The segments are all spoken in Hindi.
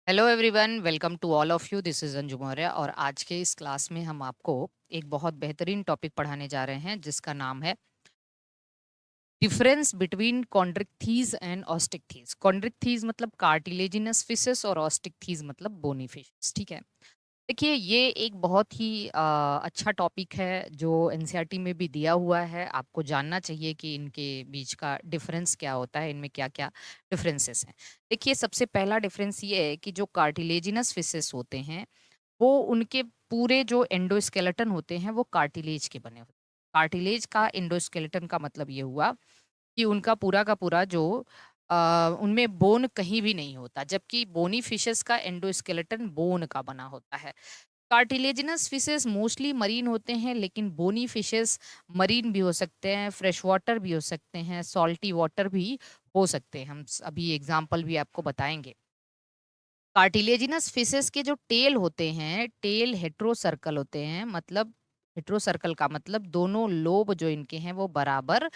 Hello everyone, welcome to all of you. This is Anju Maurya और आज के इस क्लास में हम आपको एक बहुत बेहतरीन टॉपिक पढ़ाने जा रहे हैं जिसका नाम है difference between Chondrichthyes and Osteichthyes. Chondrichthyes मतलब कार्टिलेजिनस फिशेस और ऑस्टिक्थीज मतलब बोनी फिशेस। ठीक है, देखिए ये एक बहुत ही अच्छा टॉपिक है जो एनसीईआरटी में भी दिया हुआ है। आपको जानना चाहिए कि इनके बीच का डिफरेंस क्या होता है, इनमें क्या क्या डिफरेंसेस हैं। देखिए सबसे पहला डिफरेंस ये है कि जो कार्टिलेजिनस फिशेस होते हैं वो उनके पूरे जो एंडोस्केलेटन होते हैं वो कार्टिलेज के बने होते हैं। कार्टिलेज का एंडोस्केलेटन का मतलब ये हुआ कि उनका पूरा का पूरा जो उनमें बोन कहीं भी नहीं होता, जबकि बोनी फिशेस का एंडोस्केलेटन बोन का बना होता है। कार्टिलेजिनस फिशेस मोस्टली मरीन होते हैं, लेकिन बोनी फिशेस मरीन भी हो सकते हैं, फ्रेश वाटर भी हो सकते हैं, सॉल्टी वाटर भी हो सकते हैं। हम अभी एग्जाम्पल भी आपको बताएंगे। कार्टिलेजिनस फिशेस के जो टेल होते हैं, टेल हेट्रो सर्कल होते हैं। मतलब हेट्रो सर्कल का मतलब दोनों लोब जो इनके हैं वो बराबर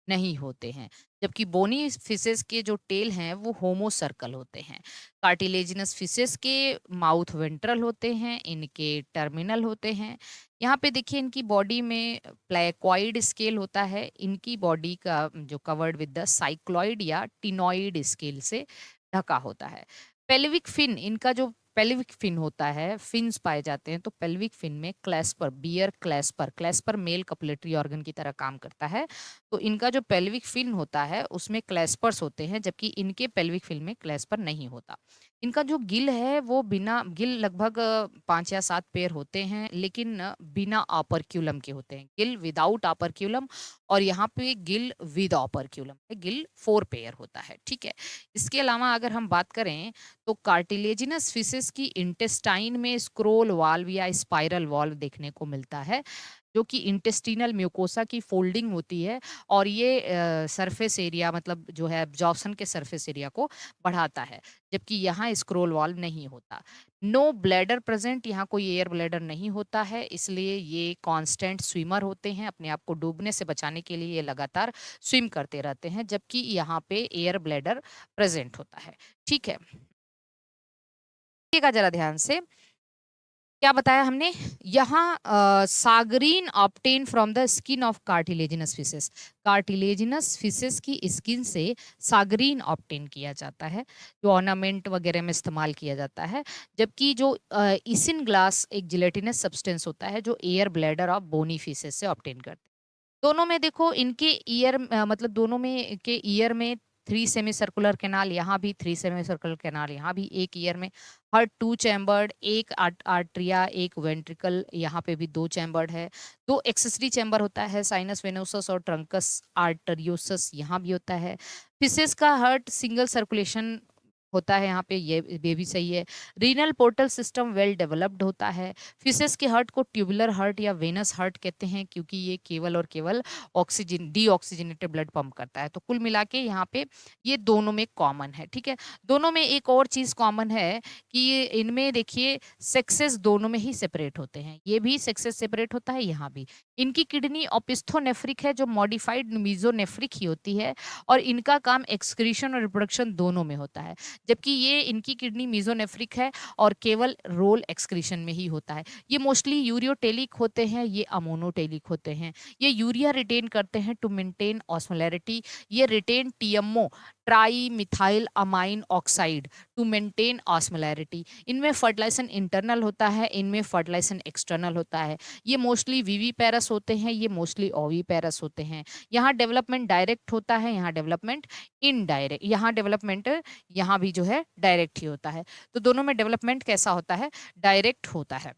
नहीं होते हैं, जबकि बोनी फिशेस के जो टेल हैं वो होमो सर्कल होते हैं। कार्टिलेजिनस फिशेस के माउथ वेंट्रल होते हैं, इनके टर्मिनल होते हैं। यहाँ पे देखिए इनकी बॉडी में प्लेकोइड स्केल होता है। इनकी बॉडी का जो कवर्ड विद द साइक्लॉइड या टिनॉइड स्केल से ढका होता है। पेल्विक फिन, इनका जो पेल्विक फिन होता है, फिन्स पाए जाते हैं, तो पेल्विक फिन में क्लैस्पर, बियर क्लैस्पर, क्लैस्पर मेल कपलेटरी ऑर्गन की तरह काम करता है। तो इनका जो पेल्विक फिन होता है उसमें क्लैस्पर्स होते हैं, जबकि इनके पेल्विक फिन में क्लैस्पर नहीं होता। इनका जो गिल है वो बिना गिल लगभग 5 या 7 पेयर होते हैं, लेकिन बिना ऑपरक्यूलम के होते हैं। गिल विदाउट ऑपरक्यूलम, और यहाँ पे गिल विद ऑपरक्यूलम है, गिल 4 पेयर होता है। ठीक है, इसके अलावा अगर हम बात करें तो कार्टिलेजिनस फिशेस की इंटेस्टाइन में स्क्रोल वाल्व या स्पाइरल वाल्व देखने को मिलता है, जो कि इंटेस्टिनल म्यूकोसा की फोल्डिंग होती है, और ये सरफेस एरिया मतलब जो है एब्जॉर्प्शन के सरफेस एरिया को बढ़ाता है, जबकि यहाँ स्क्रोल वाल्व नहीं होता। नो ब्लैडर प्रेजेंट, यहाँ कोई एयर ब्लैडर नहीं होता है, इसलिए ये कांस्टेंट स्विमर होते हैं। अपने आप को डूबने से बचाने के लिए ये लगातार स्विम करते रहते हैं, जबकि यहाँ पे एयर ब्लैडर प्रेजेंट होता है। ठीक है, देखिएगा जरा ध्यान से, क्या बताया हमने यहाँ, shagreen obtain from the skin of cartilaginous fishes. Cartilaginous fishes की स्किन से सागरीन ऑब्टेन किया जाता है, जो ऑर्नामेंट वगैरह में इस्तेमाल किया जाता है। जबकि जो इसिन ग्लास एक जिलेटिनस सब्सटेंस होता है जो air bladder of bony fishes से ऑब्टेन करते हैं। दोनों में देखो इनके ईयर मतलब दोनों में के ईयर में 3 सेमी सर्कुलर कैनाल, यहाँ भी 3 सेमी सर्कुलर कैनाल, यहाँ भी एक ईयर में। हर 2 चैम्बर्ड, एक आर्ट्रिया, एक वेंट्रिकल, यहाँ पे भी 2 चैम्बर्ड है। 2 एक्सेसरी चैम्बर होता है, साइनस वेनोसस और ट्रंकस आर्टरियोसस यहाँ भी होता है। फिशेस का हार्ट सिंगल सर्कुलेशन होता है, यहाँ पे ये भी सही है। Renal portal system well developed होता है। फिशेस के हार्ट को ट्यूबुलर हार्ट या वेनस हार्ट कहते हैं, क्योंकि ये केवल और केवल ऑक्सीजन डीऑक्सीजनेटेड ब्लड पंप करता है। तो कुल मिला के यहाँ पे ये दोनों में कॉमन है। ठीक है, दोनों में एक और चीज कॉमन है कि ये इनमें देखिए सेक्सेस दोनों में ही सेपरेट होते हैं। ये भी सेक्सेस सेपरेट होता है, यहाँ भी। इनकी किडनी ओपिस्थोनेफ्रिक है, जो मॉडिफाइड मीजोनेफ्रिक ही होती है, और इनका काम एक्सक्रीशन और रिप्रोडक्शन दोनों में होता है, जबकि ये इनकी किडनी मीजोनेफ्रिक है और केवल रोल एक्सक्रीशन में ही होता है। ये मोस्टली यूरियोटेलिक होते हैं, ये अमोनोटेलिक होते हैं। ये यूरिया रिटेन करते हैं टू मेंटेन ऑस्मोलैरिटी। ये retain TMO, tri methyl amine oxide, to maintain osmolarity. इनमें फर्टिलाइजेशन इंटरनल होता है, इनमें फर्टिलाइजेशन एक्सटर्नल होता है। ये मोस्टली वीवी पैरस होते हैं, ये मोस्टली ओवी पैरस होते हैं। यहाँ डेवलपमेंट डायरेक्ट होता है, यहाँ डेवलपमेंट इनडायरेक्ट, यहाँ डेवलपमेंट यहाँ भी जो है डायरेक्ट ही होता है। तो दोनों में डेवलपमेंट कैसा होता है? डायरेक्ट होता है।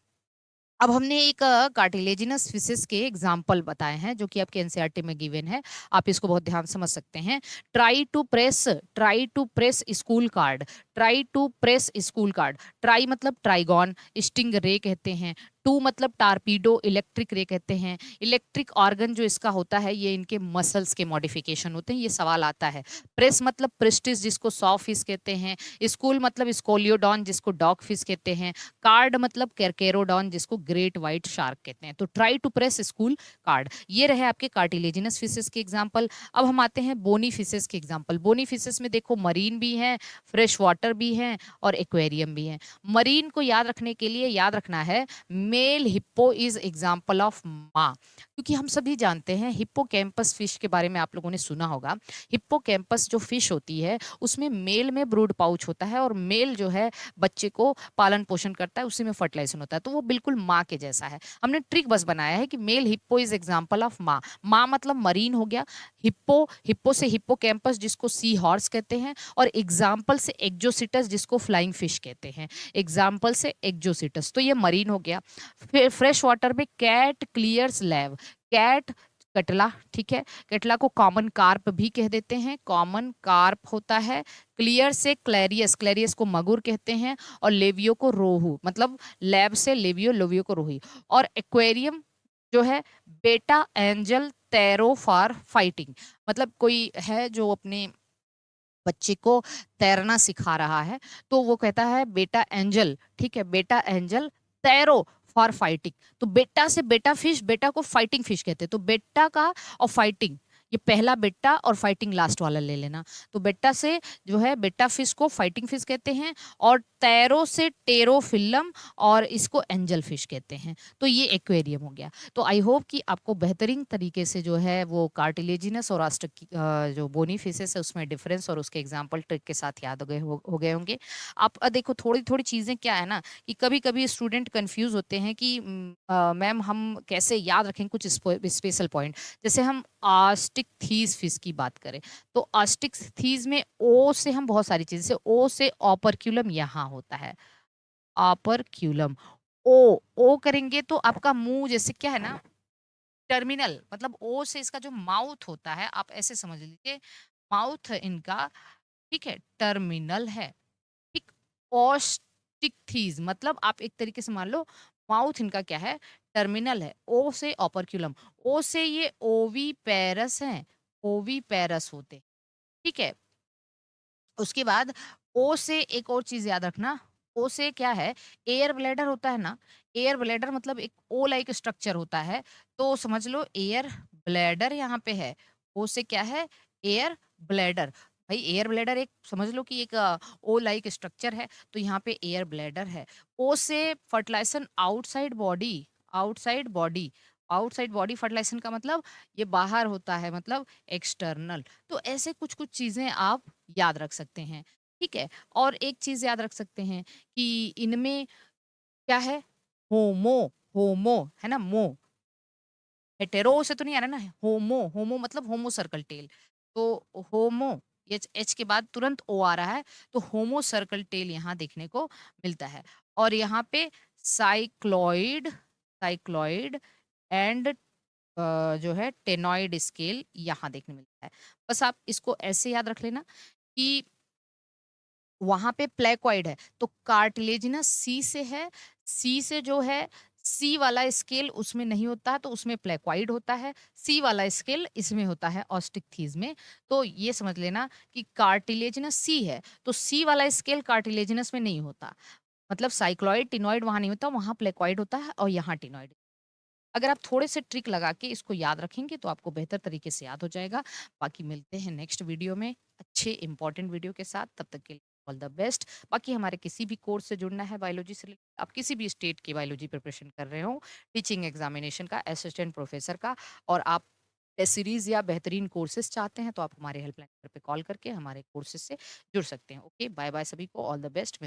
अब हमने एक कार्टिलेजिनस फिशेस के एग्जाम्पल बताए हैं जो कि आपके एनसीईआरटी में गिवन है, आप इसको बहुत ध्यान समझ सकते हैं। Try to press school card, try to press school card. Try मतलब ट्राइगॉन, स्टिंग रे कहते हैं। टू मतलब टारपीडो, इलेक्ट्रिक रे कहते हैं। इलेक्ट्रिक ऑर्गन जो इसका होता है ये इनके मसल्स के मॉडिफिकेशन होते हैं, ये सवाल आता है। प्रेस मतलब प्रेस्टिस जिसको सॉ फिश कहते हैं। स्कूल मतलब स्कोलियोडॉन जिसको डॉग फिश कहते हैं। कार्ड मतलब कैरकेरोडॉन जिसको ग्रेट व्हाइट शार्क कहते हैं। तो try to press school card. ये रहे आपके कार्टिलेजिनस फिशेस के एग्जाम्पल। अब हम आते हैं बोनी फिशेस के एग्जाम्पल। बोनी फिशेस में देखो मरीन भी हैं, फ्रेश वाटर भी हैं और एक्वेरियम भी हैं। मरीन को याद रखने के लिए याद रखना है male hippo is example of मा, क्योंकि हम सभी जानते हैं हिप्पोकैम्पस फिश के बारे में आप लोगों ने सुना होगा। हिप्पोकैम्पस जो फिश होती है उसमें मेल में ब्रूड पाउच होता है और मेल जो है बच्चे को पालन पोषण करता है, उसी में फर्टिलाइजेशन होता है, तो वो बिल्कुल माँ के जैसा है। हमने ट्रिक बस बनाया है कि male hippo is example of माँ। माँ मतलब मरीन हो गया, हिप्पो, हिप्पो से हिप्पोकैम्पस जिसको सी हॉर्स कहते हैं, और एग्जाम्पल से एक्जोसिटस जिसको फ्लाइंग फिश कहते हैं। एग्जाम्पल से एक्जोसिटस, तो ये मरीन हो गया। फिर फ्रेश वाटर में कैट क्लियर्स लैब, कैट कटला, ठीक है, कटला को कॉमन कार्प भी कह देते हैं, कॉमन कार्प होता है। क्लियर से क्लेरियस, क्लेरियस को मगुर कहते हैं, और लेवियो को रोहू, मतलब लैब से लेवियो, लोवियो को रोही। और एक्वेरियम जो है बेटा एंजल तैरो फॉर फाइटिंग, मतलब कोई है जो अपने बच्चे को तैरना सिखा रहा है तो वो कहता है बेटा एंजल, ठीक है, बेटा एंजल तैरो फॉर फाइटिंग। तो बेटा से बेटा फिश, बेटा को फाइटिंग फिश कहते हैं, तो बेटा का और फाइटिंग, ये पहला बेटा और फाइटिंग लास्ट वाला ले लेना। तो बेटा से जो है बेटा फिश को फाइटिंग फिश कहते हैं, और तैरो से टेरो फिल्म, और इसको एंजल फिश कहते हैं। तो ये एक्वेरियम हो गया। तो आई होप कि आपको बेहतरीन तरीके से जो है वो कार्टिलेजिनस और जो बोनी फिशेस है उसमें डिफरेंस और उसके एग्जाम्पल ट्रिक के साथ याद हो गए होंगे। आप देखो थोड़ी थोड़ी चीज़ें क्या है ना कि कभी कभी स्टूडेंट कंफ्यूज होते हैं कि मैम हम कैसे याद रखें कुछ स्पेशल पॉइंट। जैसे हम आस्टिक थीस फिश की बात करें तो आस्टिक थीस में ओ से हम बहुत सारी चीजें, ओ से ऑपरक्यूलम यहाँ होता है, ऑपरक्यूलम। ओ करेंगे तो आपका मुंह जैसे क्या है ना टर्मिनल, मतलब ओ से इसका जो माउथ होता है आप ऐसे समझ लीजिए, माउथ इनका, ठीक है, टर्मिनल है। ठीक, ऑस्टिक्थीज मतलब आप एक तरीके से मान लो माउथ इनका क्या है, टर्मिनल है। ओ से ऑपरक्यूलम, ओ से ये ओवी पैरस हैं, ओवी पैरस होते हैं, ठीक है। उसके बाद ओ से एक और चीज याद रखना, ओ से क्या है, एयर ब्लैडर होता है ना, एयर ब्लैडर मतलब एक ओ लाइक स्ट्रक्चर होता है, तो समझ लो एयर ब्लैडर यहाँ पे है। ओ से क्या है, एयर ब्लैडर। भाई एयर ब्लैडर एक समझ लो कि एक ओ लाइक स्ट्रक्चर है, तो यहाँ पे एयर ब्लैडर है। ओ से fertilisation outside body, outside body, outside body fertilisation का मतलब ये बाहर होता है, मतलब एक्सटर्नल। तो ऐसे कुछ कुछ चीजें आप याद रख सकते हैं, ठीक है। और एक चीज याद रख सकते हैं कि इनमें क्या है, होमो, होमो है ना, मो, हेटेरो से तो नहीं आ रहा ना, होमो, होमो मतलब होमो सर्कल टेल, तो होमो, एच एच के बाद तुरंत ओ आ रहा है, तो होमो सर्कल टेल यहाँ देखने को मिलता है। और यहाँ पे साइक्लॉइड, साइक्लॉइड एंड जो है टेनॉइड स्केल यहाँ देखने मिलता है। बस आप इसको ऐसे याद रख लेना कि वहां पे प्लेकॉइड है तो कार्टिलेजिनस सी से है, सी से जो है सी वाला स्केल उसमें नहीं होता है तो उसमें प्लेकॉइड होता है, सी वाला स्केल इसमें होता है ऑस्टिकथीज में। तो ये समझ लेना कि कार्टिलेजिनस सी है तो सी वाला स्केल कार्टिलेजिनस में नहीं होता, मतलब साइक्लॉइड टिनॉइड वहां नहीं होता, वहां प्लेकॉइड होता है और यहाँ टिनॉइड। अगर आप थोड़े से ट्रिक लगा के इसको याद रखेंगे तो आपको बेहतर तरीके से याद हो जाएगा। बाकी मिलते हैं नेक्स्ट वीडियो में अच्छे इंपॉर्टेंट वीडियो के साथ, तब तक के लिए ऑल द बेस्ट। बाकी हमारे किसी भी कोर्स से जुड़ना है बायोलॉजी से रिलेटेड, आप किसी भी स्टेट की बायोलॉजी प्रिपरेशन कर रहे हो, टीचिंग एग्जामिनेशन का, असिस्टेंट प्रोफेसर का, और आप टेस्ट सीरीज या बेहतरीन कोर्सेज चाहते हैं तो आप हमारे हेल्पलाइन नंबर पे कॉल करके हमारे कोर्सेज से जुड़ सकते हैं। ओके, बाय बाय सभी को, ऑल द बेस्ट।